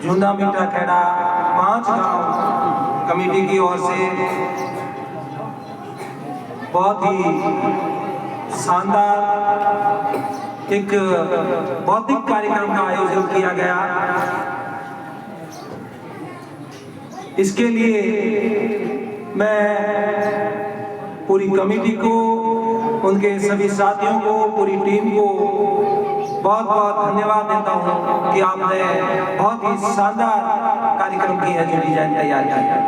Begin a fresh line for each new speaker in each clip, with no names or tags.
झुंदा मीठा खेड़ा 5 गांव कमेटी की ओर से बहुत ही शानदार एक बौद्धिक कार्यक्रम का आयोजन किया गया। इसके लिए मैं पूरी कमेटी को, उनके सभी साथियों को, पूरी टीम को बहुत बहुत धन्यवाद देता हूं कि आपने बहुत ही शानदार कार्यक्रम की है जो डिजाइन तैयार किया है।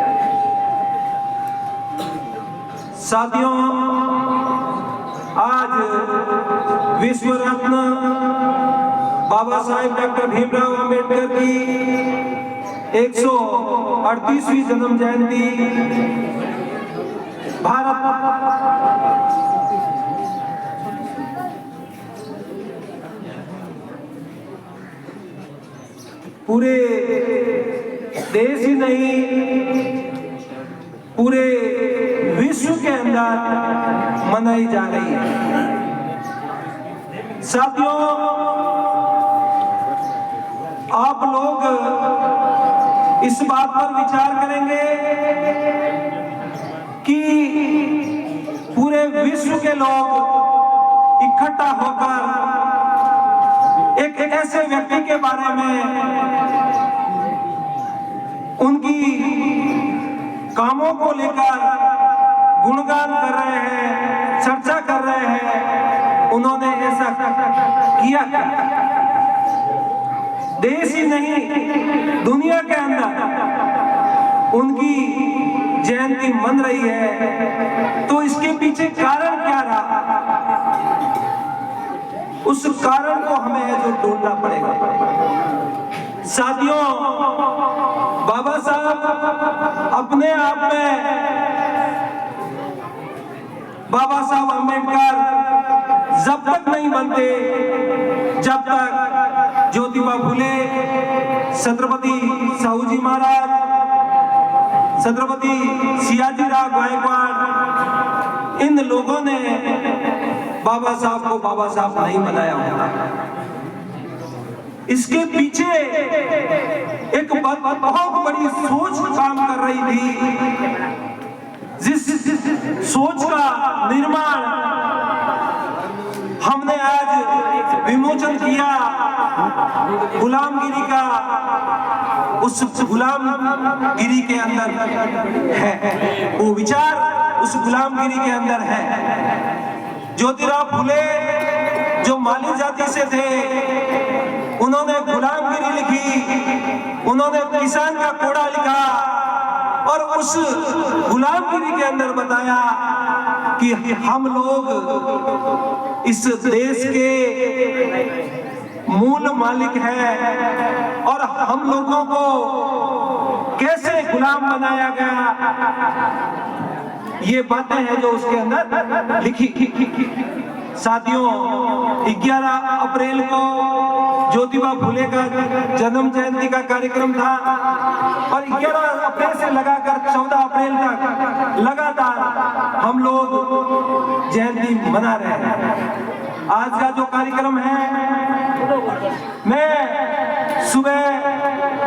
साथियों, आज विश्व रत्न बाबा साहेब डॉक्टर भीमराव अंबेडकर की 138वीं जन्म जयंती भारत पूरे देश ही नहीं, पूरे विश्व के अंदर मनाई जा रही है। साथियों, आप लोग इस बात पर विचार करेंगे कि पूरे विश्व के लोग इकट्ठा होकर एक ऐसे व्यक्ति के बारे में उनकी कामों को लेकर गुणगान कर रहे हैं, चर्चा कर रहे हैं। उन्होंने ऐसा किया क्या? देश ही नहीं, दुनिया के अंदर उनकी जयंती मन रही है, तो इसके पीछे कारण क्या रहा? उस कारण को हमें जो ढूंढना पड़ेगा। साथियों, बाबा साहब अपने आप में, बाबा साहब अंबेडकर जब तक नहीं बनते जब तक ज्योतिबा फुले, छत्रपति साहूजी महाराज, छत्रपति सियाजीराव गायकवाड़, इन लोगों ने बाबा साहब को बाबा साहब नहीं बनाया होता। इसके पीछे एक बहुत बड़ी सोच काम कर रही थी, जिस सोच का निर्माण हमने आज विमोचन किया। गुलामगिरी का, उस गुलामगिरी के अंदर है वो विचार, उस गुलामगिरी के अंदर है। ज्योतिराव फुले जो माली जाति से थे, उन्होंने गुलामगिरी लिखी, उन्होंने किसान का कोड़ा लिखा और उस गुलामगिरी के अंदर बताया कि हम लोग इस देश के मूल मालिक हैं और हम लोगों को कैसे गुलाम बनाया गया, ये बातें हैं जो उसके अंदर लिखी। साथियों, 11 अप्रैल को ज्योतिबा फुले का जन्म जयंती का कार्यक्रम था और 11 अप्रैल से लगाकर 14 अप्रैल तक लगातार हम लोग जयंती मना रहे हैं। आज का जो कार्यक्रम है, मैं सुबह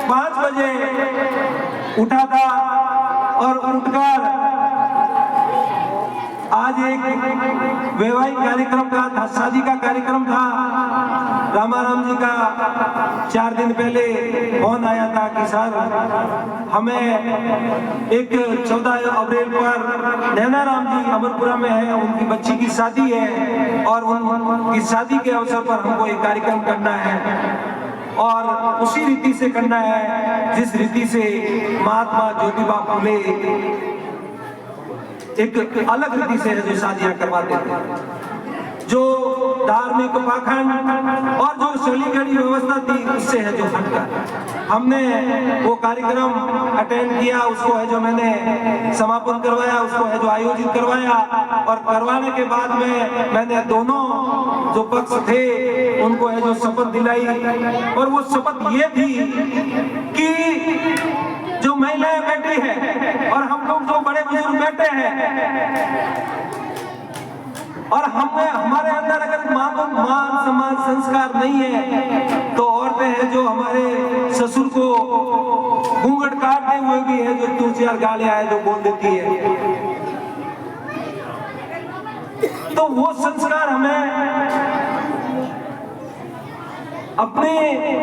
5 बजे उठा था और उठकर आज एक वैवाहिक कार्यक्रम का था, शादी का कार्यक्रम था। रामाराम जी का 4 दिन पहले फोन आया था कि सर हमें एक 14 अप्रैल पर नैनाराम जी अमरपुरा में है, उनकी बच्ची की शादी है और उनकी शादी के अवसर पर हमको एक कार्यक्रम करना है और उसी रीति से करना है जिस रीति से महात्मा ज्योतिबा फुले एक अलग रीति से जो शादियां करवाते थे, जो धार्मिक पाखंड और जो सलीकड़ी व्यवस्था थी उससे है जो हटकर हमने वो कार्यक्रम अटेंड किया। उसको है जो मैंने समापन करवाया, उसको है जो आयोजित करवाया और करवाने के बाद में मैंने दोनों जो पक्ष थे उनको है जो शपथ दिलाई और वो शपथ ये थी कि जो महिलाएं बैठी है और हम लोग जो बड़े बुजुर्ग बैठे हैं, और हमारे अंदर अगर मान सम्मान संस्कार नहीं है तो औरतें हैं जो हमारे ससुर को घूंघट काटते हुए भी है जो 2-4 गालियां है जो बोल देती है। तो वो संस्कार हमें अपने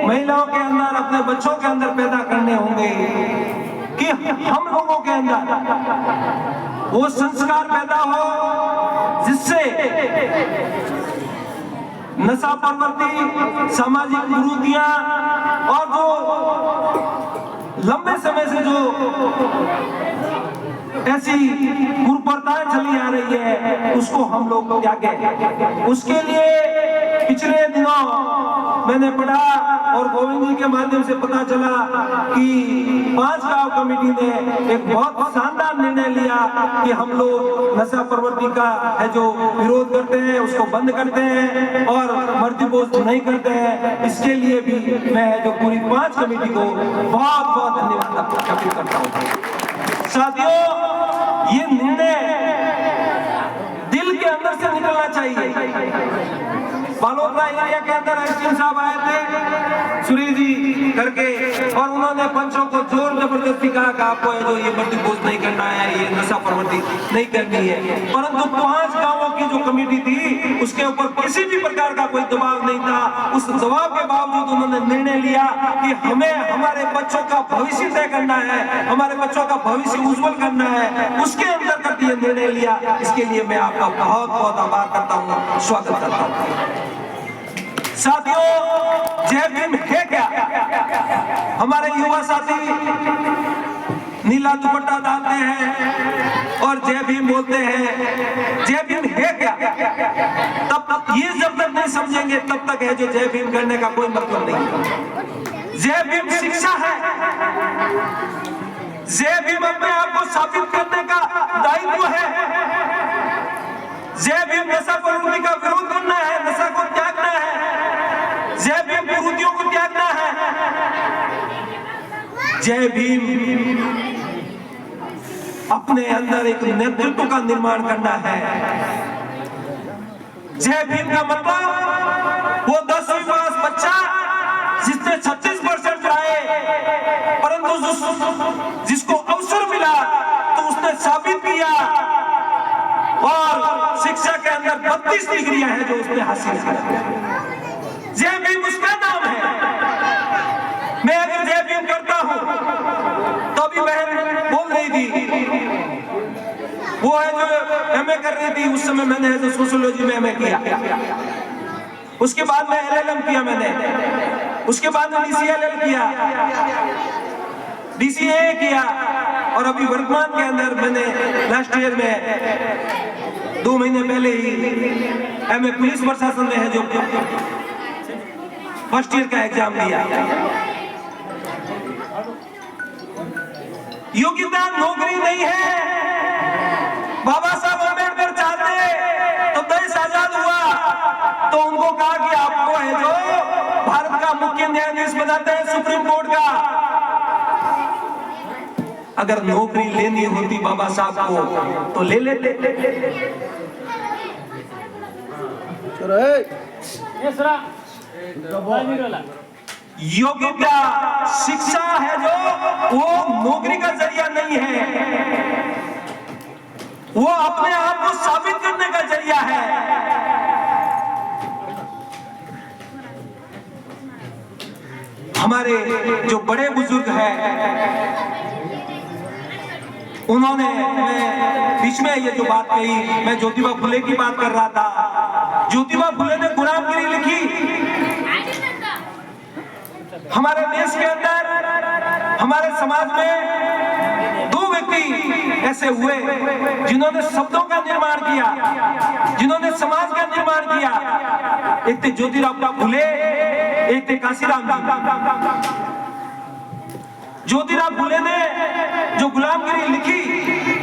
महिलाओं के अंदर, अपने बच्चों के अंदर पैदा करने होंगे कि हम लोगों के अंदर वो संस्कार पैदा हो जिससे नशा प्रवृत्ति, सामाजिक कुरीतियां और जो लंबे समय से जो ऐसी कुप्रथाएं चली आ रही है उसको हम लोग त्यागें। उसके लिए पिछले दिनों मैंने पढ़ा और गोविंद जी के माध्यम से पता चला कि 5 गांव कमेटी ने एक बहुत शानदार निर्णय लिया कि हम लोग नशा प्रवृत्ति का है जो विरोध करते हैं उसको बंद करते हैं और मर्दीपोश नहीं करते हैं। इसके लिए भी मैं जो पूरी 5 कमेटी को बहुत बहुत धन्यवाद ज्ञापित करता हूँ। साथियों, ये निर्णय दिल के अंदर से निकलना चाहिए। बालोतरा एरिया के अंदर एसडीएम साहब आए थे सुरेश जी करके और उन्होंने पंचों को जोर जबरदस्ती कहा कि आपको जो ये मर्दीपोश नहीं करना है, ये नशा प्रवृत्ति नहीं करनी है। परंतु 5 गांवों की जो कमेटी थी उसके ऊपर किसी भी प्रकार का कोई दबाव नहीं था। उस दबाव के बावजूद उन्होंने निर्णय लिया कि हमें हमारे बच्चों का भविष्य तय करना है, हमारे बच्चों का भविष्य उज्जवल करना है, उसके अंतर्गत ये निर्णय लिया। इसके लिए मैं आपका बहुत बहुत आभार करता हूँ, स्वागत करता हूँ। साथियों, जय भीम है क्या? हमारे युवा साथी नीला दुपट्टा डालते हैं और जय भीम बोलते हैं। जय भीम है क्या? तब तक ये जब तक नहीं समझेंगे तब तक है जो जय भीम करने का कोई मतलब नहीं। जय भीम शिक्षा है। जय भीम अपने आप को साबित करने का दायित्व है। जय भीम नशा प्रवृत्ति का विरोध करना है, नशा को त्यागना है, जय भीम कुरीतियों को त्यागना है। जय भीम अपने अंदर एक नेतृत्व का निर्माण करना है। जय भीम का मतलब वो 10वीं पास बच्चा जिसने 36% लाए परंतु जिसको अवसर मिला तो उसने साबित किया और शिक्षा के अंदर 32 डिग्रियां हैं जो उसने हासिल किया। जय भीम उसका नाम है। मैं अगर जय भीम करता हूं तो अभी बहन बोल रही थी, वो है जो एमए कर रही थी, उस समय मैंने जो सोशियोलॉजी में एमए किया, उसके बाद में एलएलएम किया मैंने, उसके बाद में डीसीएलएल किया, डीसीए किया और अभी वर्तमान के अंदर मैंने लास्ट ईयर में 2 महीने पहले ही एमए पुलिस प्रशासन में है जो फर्स्ट ईयर का एग्जाम दिया। योग्यता नौकरी नहीं है। बाबा साहब अम्बेडकर चाहते तो देश आजाद हुआ तो उनको कहा कि आपको है जो भारत का मुख्य न्यायाधीश बनाते हैं सुप्रीम कोर्ट का। अगर नौकरी लेनी होती बाबा साहब को तो ले लेते। योग्यता शिक्षा है जो वो नौकरी का जरिया नहीं है, वो अपने आप को साबित करने का जरिया है। हमारे जो बड़े बुजुर्ग हैं उन्होंने, मैं बीच में ये जो बात कही, मैं ज्योतिबा फुले की बात कर रहा था। ज्योतिबा फुले ने गुलामगिरी लिखी। हमारे देश के अंदर, हमारे समाज में 2 व्यक्ति ऐसे हुए जिन्होंने शब्दों का निर्माण किया, जिन्होंने समाज का निर्माण किया। एक थे ज्योतिराव फुले, एक थे काशीराम जी। ज्योतिराव फुले ने जो गुलामगिरी लिखी,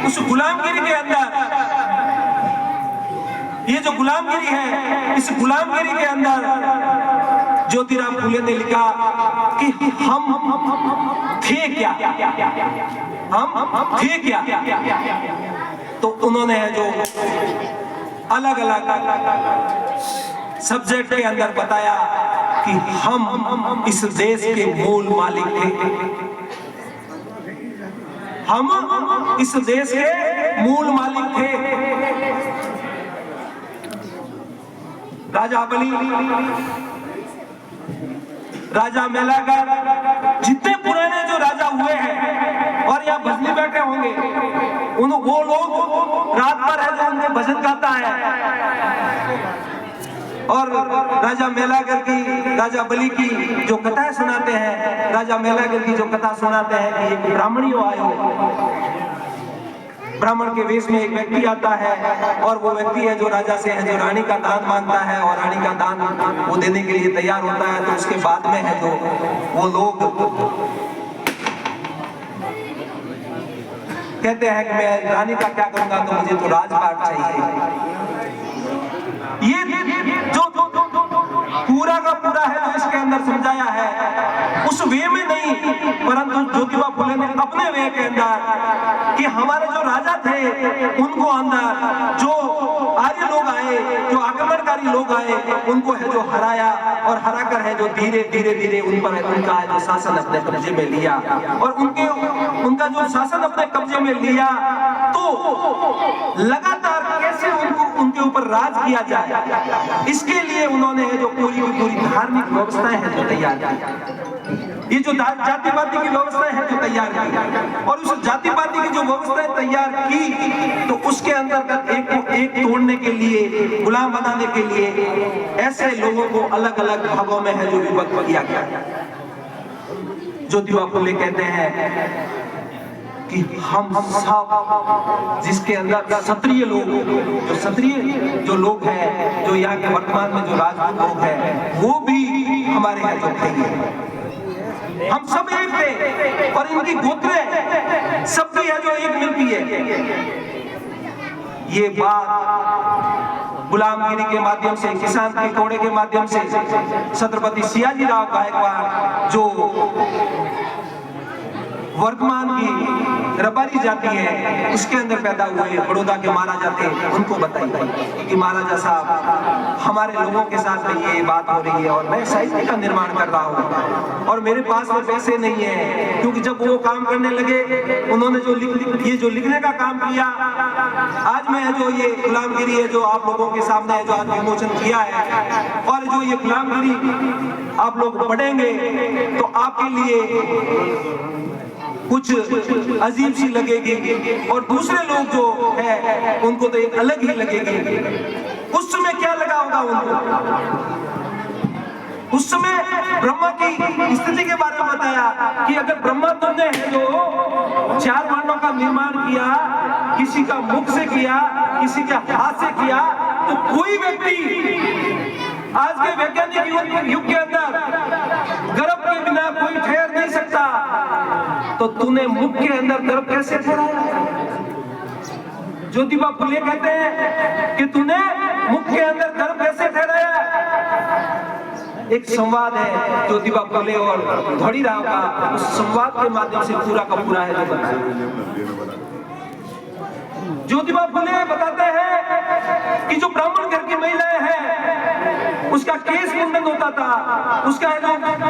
उस गुलामगिरी के अंदर ये जो गुलामगिरी है, इस गुलामगिरी के अंदर ज्योतिराव फुले ने लिखा कि हम थे क्या, हम थे क्या। तो उन्होंने जो अलग अलग सब्जेक्ट के अंदर बताया कि हम इस देश के मूल मालिक थे, हम इस देश के मूल मालिक थे। राजा बलि, राजा मेलागर, जितने पुराने जो राजा हुए हैं और यहाँ भजनी बैठे होंगे, वो लोग रात भर है जो उनके भजन गाता है। और राजा मेलागर की, राजा बलि की जो कथा सुनाते हैं, राजा मेलागर की जो कथा सुनाते हैं कि एक ब्राह्मणी आयो, ब्राह्मण के वेश में एक व्यक्ति आता है और वो व्यक्ति है जो राजा से है जो रानी का दान मांगता है और रानी का दान वो देने के लिए तैयार होता है। तो उसके बाद में है जो वो लोग कहते हैं कि मैं रानी का क्या करूंगा, तो मुझे तो राजपाट चाहिए। ये जो पूरा का पूरा है जो इसके अंदर समझाया है उस वे में नहीं, परंतु ज्योतिबा फुले ने अपने वे के अंदर कि हमारे जो राजा थे उनको अंदर जो आर्य लोग आए, जो आक्रमणकारी लोग आए, उनको है जो हराया और हराकर है जो धीरे धीरे धीरे उन पर उनका है जो शासन अपने कब्जे में लिया। और उनका जो शासन अपने कब्जे में लिया तो लगातार कैसे उनके ऊपर राज किया जाए, इसके लिए उन्होंने जो पूरी धार्मिक व्यवस्थाएं हैं जो तैयार की, ये जो जातिवादी की व्यवस्थाएं हैं जो तैयार की, और उस जातिवादी की जो व्यवस्थाएं तैयार की तो उसके अंदर एक को एक तोड़ने के लिए, गुलाम बनाने के लिए ऐसे लोगों को अलग अलग भागों में है जो विभक्त किया गया। ज्योतिबा फुले कहते हैं कि हम सब जिसके अंदर क्षत्रिय लोग, जो क्षत्रिय जो लोग हैं, जो यहाँ के वर्तमान में जो राजपूत लोग हैं, वो भी हमारे यहाँ जो थे, हम सब एक थे और इनकी गोत्रें सबकी है जो एक मिलती है। ये बात गुलामगिरी के माध्यम से, किसान के कोड़े के माध्यम से छत्रपति सियाजी राव गायकवाड़ जो वर्तमान की रबारी जाति है उसके अंदर पैदा हुए, बड़ौदा के महाराजा थे, उनको बताई कि महाराजा साहब हमारे लोगों के साथ में ये बात हो रही है और मैं साहित्य का निर्माण कर रहा हूँ और मेरे पास में पैसे नहीं है। क्योंकि जब वो काम करने लगे उन्होंने जो लिखने का काम किया, आज मैं जो ये गुलामगिरी है जो आप लोगों के सामने है जो आज विमोचन किया है, और जो ये गुलामगिरी आप लोग पढ़ेंगे तो आपके लिए कुछ अजीब सी लगेगी और दूसरे लोग जो है उनको तो एक अलग ही लगेगी। उस समय क्या लगा होगा उनको, उस समय ब्रह्मा की स्थिति के बारे में बताया कि अगर ब्रह्मा तुमने है जो 4 वर्णों का निर्माण किया, किसी का मुख से किया, किसी के हाथ से किया, तो कोई व्यक्ति आज के वैज्ञानिक युग के अंदर गर्भ के बिना कोई ठहर नहीं सकता, तो तूने मुख के अंदर गर्भ कैसे ठहराया? ज्योतिबा फुले कहते हैं कि तूने मुख के अंदर गर्भ कैसे ठहराया? एक संवाद है ज्योतिबा फुले और धोड़ीराव का, उस संवाद के माध्यम से पूरा का पूरा है जो बताया। ज्योतिबा फुले बताते हैं कि जो ब्राह्मण घर की महिलाएं हैं उसका केस मुंडन होता था, उसका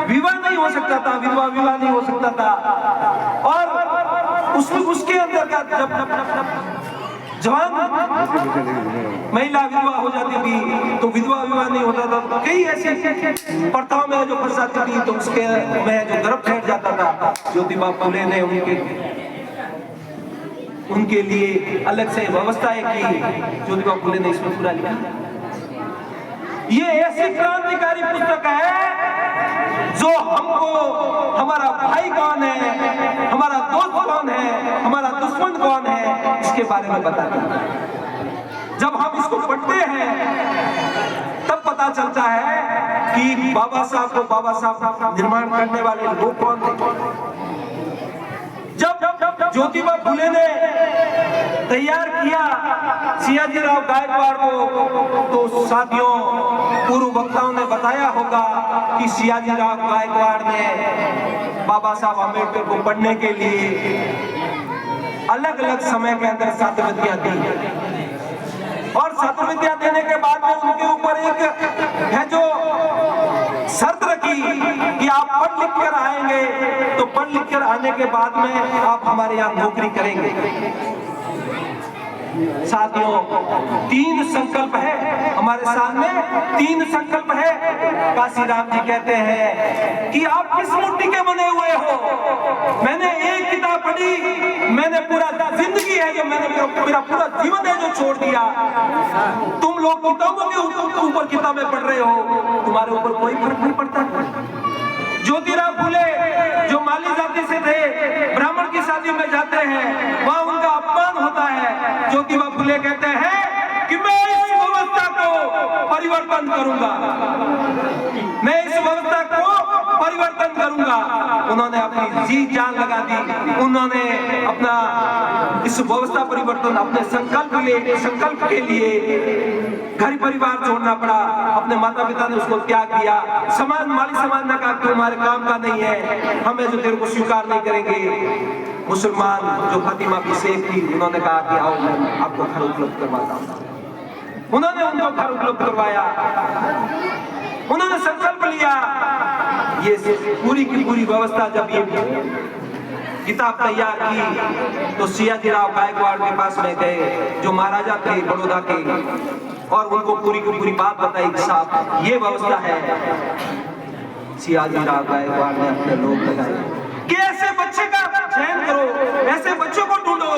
विवाह नहीं हो सकता था, विधवा विवाह नहीं हो सकता था, और उसके अंदर का जब जवान महिला विधवा हो जाती थी तो विधवा विवाह नहीं होता था, तो कई ऐसी प्रथाओं में जो फंस जाती थी तो उसके में जो गर्भ ठहर जाता था। ज्योतिबा फुले ने उनके लिए अलग से व्यवस्थाएं की। ज्योतिबा फुले ने इसमें पूरा लिखा। ये ऐसी क्रांतिकारी पुस्तक है जो हमको हमारा भाई कौन है, हमारा दोस्त कौन है, हमारा दुश्मन कौन है, इसके बारे में बताती है। जब हम इसको पढ़ते हैं तब पता चलता है कि बाबा साहब को बाबा साहब निर्माण करने वाले लोग कौन थे। जब ज्योतिबा फुले ने तैयार किया सियाजी राव गायकवाड़ को, तो साथियों पूर्व वक्ताओं ने बताया होगा कि सियाजी राव गायकवाड़ ने बाबा साहब अम्बेडकर को पढ़ने के लिए अलग अलग समय के अंदर छात्रवृत्तियां दी और छात्र विद्या देने के बाद में उनके ऊपर एक है जो शर्त रखी कि आप पढ़ लिख कर आएंगे तो पढ़ लिख कर आने के बाद में आप हमारे यहाँ नौकरी करेंगे। साथियों, 3 संकल्प है हमारे सामने, 3 संकल्प है। काशीराम जी कहते हैं कि आप किस मुट्ठी के बने हुए हो। मैंने एक किताब पढ़ी, मैंने पूरा जिंदगी है जो मैंने मेरा पूरा जीवन है जो छोड़ दिया। तुम लोग किताबों के ऊपर किताबें पढ़ रहे हो, तुम्हारे ऊपर कोई फर्क नहीं पड़ता। ज्योतिराव फुले जो माली जाति से थे, ब्राह्मण की शादी में जाते हैं, वहां उनका अपमान होता है। ज्योतिबा फुले कहते हैं कि मैं इस व्यवस्था को परिवर्तन करूंगा, मैं इस व्यवस्था को परिवर्तन करूंगा। उन्होंने अपनी जी जान लगा दी, उन्होंने अपना इस व्यवस्था परिवर्तन अपने संकल्प के लिए घर परिवार छोड़ना पड़ा। अपने माता पिता ने उसको त्याग दिया। माली समाज ने कहा कि तुम्हारे काम का नहीं है, हमें जो तेरे को स्वीकार नहीं करेंगे। मुसलमान जो फातिमा की शेख थी, उन्होंने कहा कि आओ मैं आपको घर उपलब्ध करवाता हूं। उन्होंने उनको घर उपलब्ध करवाया। उन्होंने संकल्प लिया। ये पूरी की पूरी व्यवस्था जब ये किताब तैयार की तो सियाजीराव गायकवाड़ के पास में गए जो महाराजा थे बड़ौदा के, और उनको पूरी की पूरी बात बताई कि साहब ये व्यवस्था है। सियाजीराव गायकवाड़ ने अपने लोग लगाए कि ऐसे बच्चे का चयन करो, ऐसे बच्चों को ढूंढो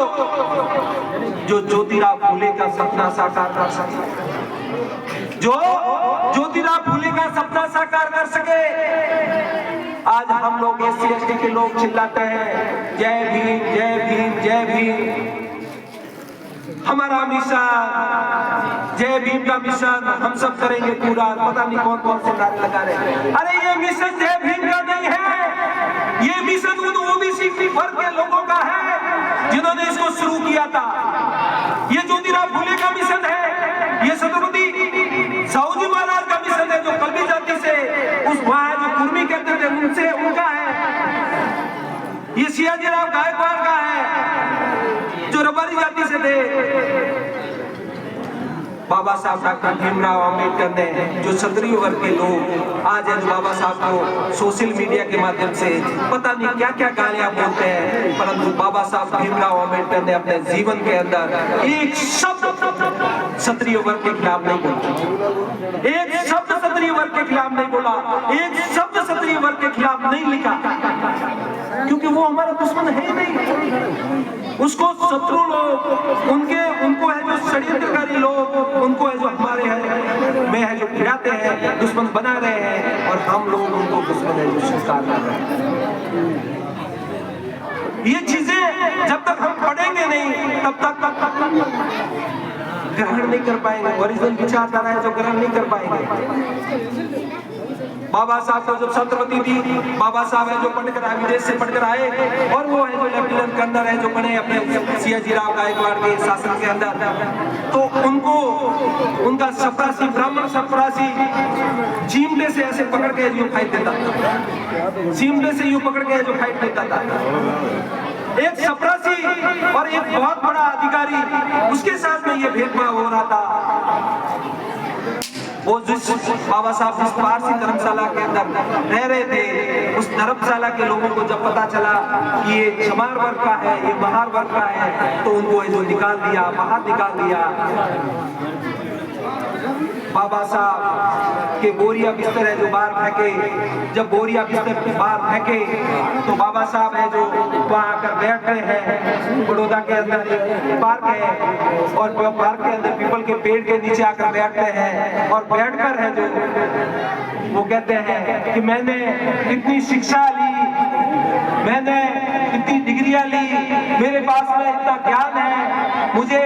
जो ज्योतिराव फुले का सपना साकार कर सके, जो ज्योतिराव फुले का सपना साकार कर सके। आज हम लोग SC ST के लोग चिल्लाते हैं जय भीम जय भीम जय भीम, हमारा मिशन, जय भीम का मिशन हम सब करेंगे पूरा। पता नहीं कौन कौन से नारे लगा रहे हैं। अरे ये मिशन जय भीम का नहीं है, ये मिशन उन OBC वर्ग के लोगों का है जिन्होंने इसको शुरू किया था। ये ज्योतिराव फुले का मिशन है, ये छत्रपति साहू जी महाराज का मिशन है जो कलबी जाति से उस वहां जो कुर्मी कहते थे उनसे उनका है। ये सियाजीराव गायकवाड़ का है जो रबारी जाति से थे। बाबा साहब डॉक्टर भीमराव अंबेडकर ने जो क्षत्रिय वर्ग के लोग आज है बाबा साहब को सोशल मीडिया के माध्यम से पता नहीं क्या क्या गालियां बोलते हैं, परंतु बाबा साहब भीमराव अंबेडकर ने अपने जीवन के अंदर एक शब्द क्षत्रिय वर्ग के खिलाफ नहीं बोला, एक शब्द क्षत्रिय वर्ग के खिलाफ नहीं बोला, एक शब्द क्षत्रिय वर्ग के खिलाफ नहीं लिखा, क्योंकि वो हमारा दुश्मन है ही नहीं। उसको शत्रु लोग उनको है जो षड्यंत्रकारी लोग, उनको है जो हमारे है में है जो गिराते हैं, दुश्मन बना रहे हैं, और हम लोग उनको दुश्मन है जो स्वीकार कर रहे हैं। ये चीजें जब तक हम पढ़ेंगे नहीं तब तक ग्रहण नहीं कर पाएंगे, ओरिजिनल विचारधारा है जो ग्रहण नहीं कर पाएंगे। बाबा साहब को जब छत्रपति थी, बाबा साहब है जो पढ़कर आए, विदेश से पढ़कर आए, और वो है जो लेफ्टिनेंट कर्नल है जो बने अपने सियाजीराव गायकवाड़ के शासन के अंदर, तो उनको उनका चपरासी ब्राह्मण चपरासी चिमटे से ऐसे पकड़ के यूं फाइट देता था, चिमटे से यूं पकड़ के जो फाइट देता था। एक चपरासी और एक बहुत बड़ा अधिकारी, उसके साथ में ये भेदभाव हो रहा था। वो जिस बाबा साहब जिस पारसी धर्मशाला के अंदर रह रहे थे, उस धर्मशाला के लोगों को जब पता चला कि ये चमार वर्ग का है, ये महार वर्ग का है, तो उनको जो निकाल दिया, बाहर निकाल दिया। बाबा साहब के बोरिया बिस्तर है जो बाहर फेंके, जब बोरिया बिस्तर बाहर फेंके तो बाबा साहब है जो वहां आकर बैठ रहे हैं। बड़ौदा के अंदर एक पार्क है, और पार्क के अंदर पीपल के पेड़ के नीचे आकर बैठते हैं, और बैठकर है जो वो कहते हैं कि मैंने इतनी शिक्षा ली, मैंने इतनी डिग्रियां ली, मेरे पास में इतना ज्ञान है, मुझे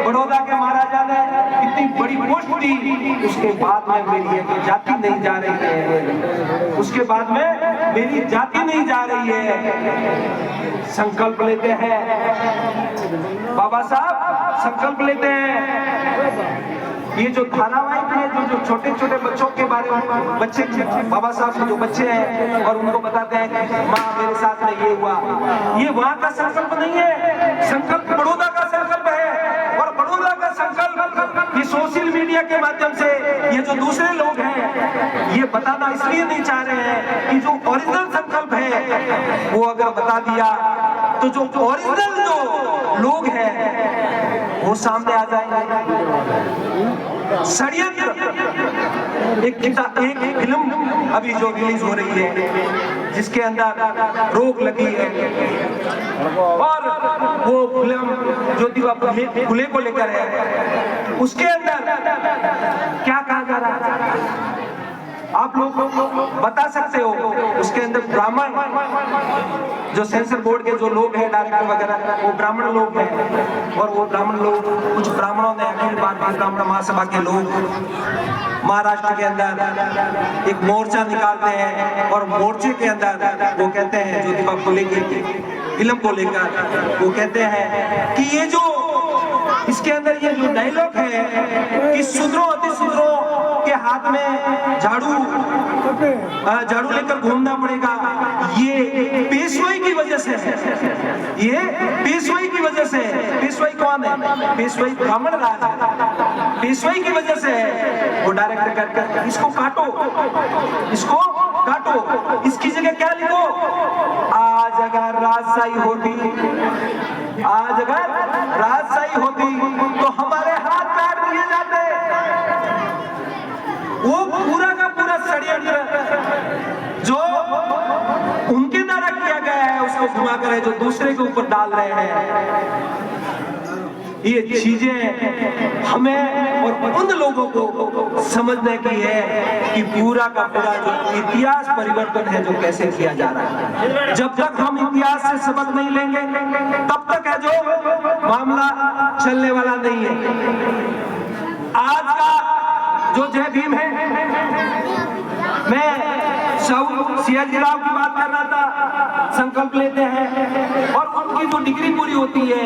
बड़ौदा के महाराजा ने इतनी बड़ी पोस्ट दी, उसके बाद में मेरी एक जाति नहीं जा रही है, उसके बाद में मेरी जाति नहीं जा रही है। संकल्प लेते हैं बाबा साहब, संकल्प लेते हैं। ये जो धारावाहिक है जो छोटे छोटे बच्चों के बारे में, बच्चे बाबा साहब के जो बच्चे हैं और उनको बताते हैं कि माँ मेरे साथ में ये हुआ, ये वहां का संकल्प नहीं है, संकल्प बड़ौदा का संकल्प है। और बड़ौदा बड़ौदा का संकल्प ये सोशल मीडिया के माध्यम से ये जो दूसरे लोग हैं ये बताना इसलिए नहीं चाह रहे हैं कि जो ओरिजिनल संकल्प है वो अगर बता दिया तो जो ओरिजिनल जो लोग हैं वो सामने आ जाएंगे। षड्यंत्र एक फिल्म अभी जो रिलीज हो रही है जिसके अंदर रोक लगी है और वो फिल्म ज्योतिबा फुले को लेकर है, उसके अंदर क्या कहा जा रहा है आप लोग बता सकते हो? उसके अंदर ब्राह्मण जो सेंसर बोर्ड के जो लोग हैं डायरेक्टर वगैरह वो ब्राह्मण लोग हैं और वो ब्राह्मण लोग कुछ ब्राह्मणों ने अखिल भारतीय ब्राह्मण महासभा के लोग महाराष्ट्र के अंदर एक मोर्चा निकालते हैं और मोर्चे के अंदर वो कहते हैं ज्योतिबा फुले की फिल्म को लेकर वो कहते हैं कि ये जो इसके अंदर ये जो डायलॉग है कि शूद्रों अति शूद्रों के हाथ में झाड़ू लेकर घूमना पड़ेगा, ये पेशवाई की वजह से है। ये पेशवाई की वजह से है। पेशवाई कौन है? पेशवाई ब्राह्मण राज है, पेशवाई की वजह से है। वो डायरेक्ट कर इसको काटो, इसको काटो, इसकी जगह क्या लिखो? आज अगर राजशाही होती, आज अगर राजशाही होती तो हमारे हाथ काट दिए जाते। वो पूरा का पूरा षड्यंत्र जो उनके द्वारा किया गया है उसको घुमाकर है जो दूसरे के ऊपर डाल रहे हैं। ये चीजें हमें और उन लोगों को समझने की है कि पूरा का पूरा जो इतिहास परिवर्तन है जो कैसे किया जा रहा है। जब तक हम इतिहास से सबक नहीं लेंगे तब तक है जो मामला चलने वाला नहीं है। आज का जो जय भीम है, मैं सियाजी राव की बात कर रहा था, संकल्प लेते हैं और उनकी जो डिग्री पूरी होती है